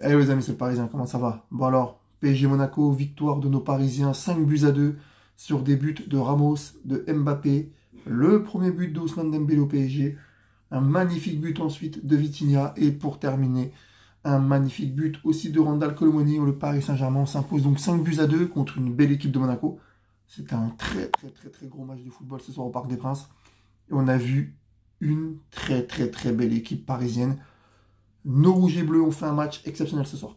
Eh les amis, c'est le Parisien, comment ça va? Bon alors, PSG Monaco, victoire de nos Parisiens, 5 buts à 2 sur des buts de Ramos, de Mbappé, le premier but d'Ousmane Dembélé au PSG, un magnifique but ensuite de Vitinha, et pour terminer, un magnifique but aussi de Randal Colomoni où le Paris Saint-Germain s'impose donc 5 buts à 2 contre une belle équipe de Monaco. C'était un très gros match de football ce soir au Parc des Princes. Et on a vu une très belle équipe parisienne. Nos rouges et bleus ont fait un match exceptionnel ce soir.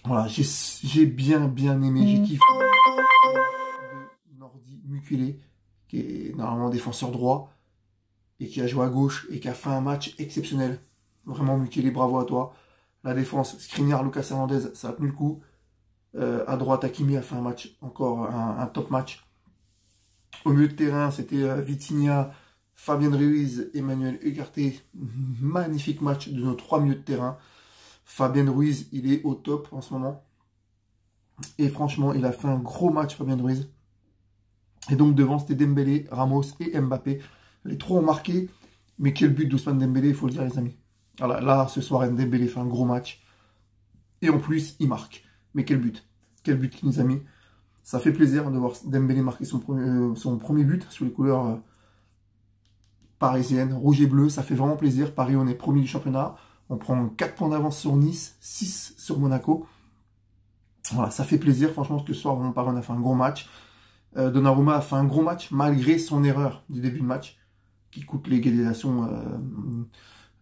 Voilà, j'ai bien aimé, j'ai kiffé de Nordi Mukiele, qui est normalement défenseur droit, et qui a joué à gauche, et qui a fait un match exceptionnel. Vraiment, Mukiele, bravo à toi. La défense, Skriniar, Lucas Hernandez, ça a tenu le coup. À droite, Hakimi a fait un match, encore un top match. Au milieu de terrain, c'était Vitinha, Fabien Ruiz, Emmanuel Ugarte. Magnifique match de nos 3 milieux de terrain. Fabien Ruiz, il est au top en ce moment. Et franchement, il a fait un gros match, Fabien Ruiz. Et donc devant, c'était Dembélé, Ramos et Mbappé. Les trois ont marqué. Mais quel but d'Ousmane Dembélé, il faut le dire, les amis. Alors là, ce soir, Dembélé fait un gros match. Et en plus, il marque. Mais quel but. Quel but qu'il nous a mis. Ça fait plaisir de voir Dembélé marquer son premier but sous les couleurs parisiennes, rouge et bleu. Ça fait vraiment plaisir. Paris, on est premier du championnat. On prend 4 points d'avance sur Nice, 6 sur Monaco. Voilà, ça fait plaisir. Franchement, ce soir, on a fait un gros match. Donnarumma a fait un gros match malgré son erreur du début de match qui coûte l'égalisation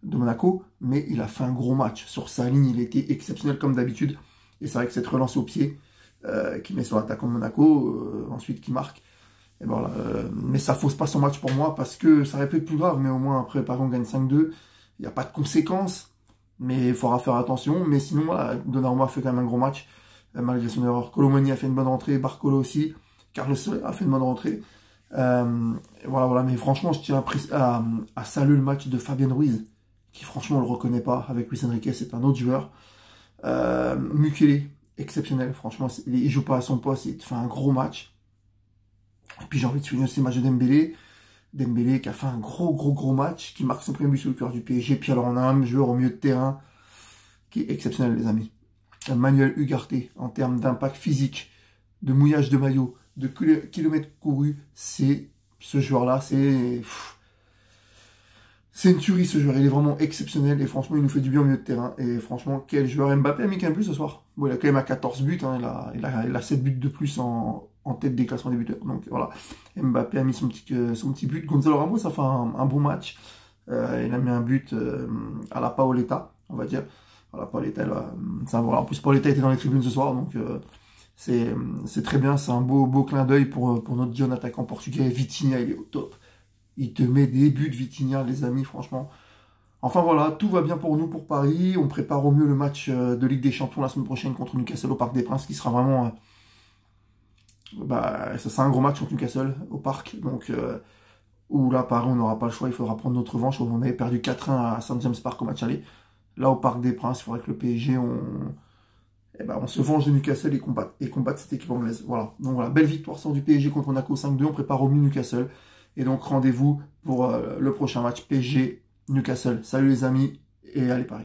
de Monaco. Mais il a fait un gros match. Sur sa ligne, il était exceptionnel comme d'habitude. Et c'est vrai que cette relance au pied qui met sur l'attaquant de Monaco, ensuite qui marque. Et ben voilà, mais ça fausse pas son match pour moi parce que ça aurait pu être plus grave. Mais au moins, après, Paris, on gagne 5-2. Il n'y a pas de conséquences. Mais il faudra faire attention. Mais sinon, voilà, Donnarumma a fait quand même un gros match, malgré son erreur. Colomoni a fait une bonne rentrée, Barcola aussi. Carlos a fait une bonne rentrée. Voilà. Mais franchement, je tiens à saluer le match de Fabien Ruiz, qui franchement, on le reconnaît pas. Avec Luis Enrique, c'est un autre joueur. Mukiele, exceptionnel. Franchement, il joue pas à son poste, il fait un gros match. Et puis j'ai envie de souligner aussi le match de Dembélé. Dembélé qui a fait un gros match, qui marque son premier but sur le cœur du PSG. Puis alors on a un joueur au milieu de terrain qui est exceptionnel, les amis. Emmanuel Ugarte, en termes d'impact physique, de mouillage de maillot, de kilomètres courus, ce joueur-là, c'est une tuerie ce joueur. Il est vraiment exceptionnel et franchement, il nous fait du bien au milieu de terrain. Et franchement, quel joueur. Mbappé a mis qu'un but ce soir. Bon, il a quand même à 14 buts, hein. Il a 7 buts de plus en tête des classements des buteurs. Donc voilà, Mbappé a mis son petit but. Gonzalo Ramos a fait un bon match. Il a mis un but à la Paoletta, on va dire. Voilà, Paoletta, voilà. En plus, Paoletta était dans les tribunes ce soir, donc c'est très bien. C'est un beau clin d'œil pour notre jeune attaquant portugais. Vitinha, il est au top. Il te met des buts, Vitinha, les amis, franchement. Enfin voilà, tout va bien pour nous, pour Paris. On prépare au mieux le match de Ligue des Champions la semaine prochaine contre Newcastle au Parc des Princes, qui sera vraiment... ça sera un gros match contre Newcastle au Parc. Donc, où là, Paris, on n'aura pas le choix. Il faudra prendre notre revanche. On avait perdu 4-1 à St. James Park au match aller. Là, au Parc des Princes, il faudrait que le PSG, on se venge de Newcastle et combatte cette équipe anglaise. Voilà. Donc voilà, belle victoire sur du PSG contre Monaco 5-2. On prépare au mieux Newcastle. Et donc, rendez-vous pour le prochain match PSG Newcastle. Salut les amis et allez Paris.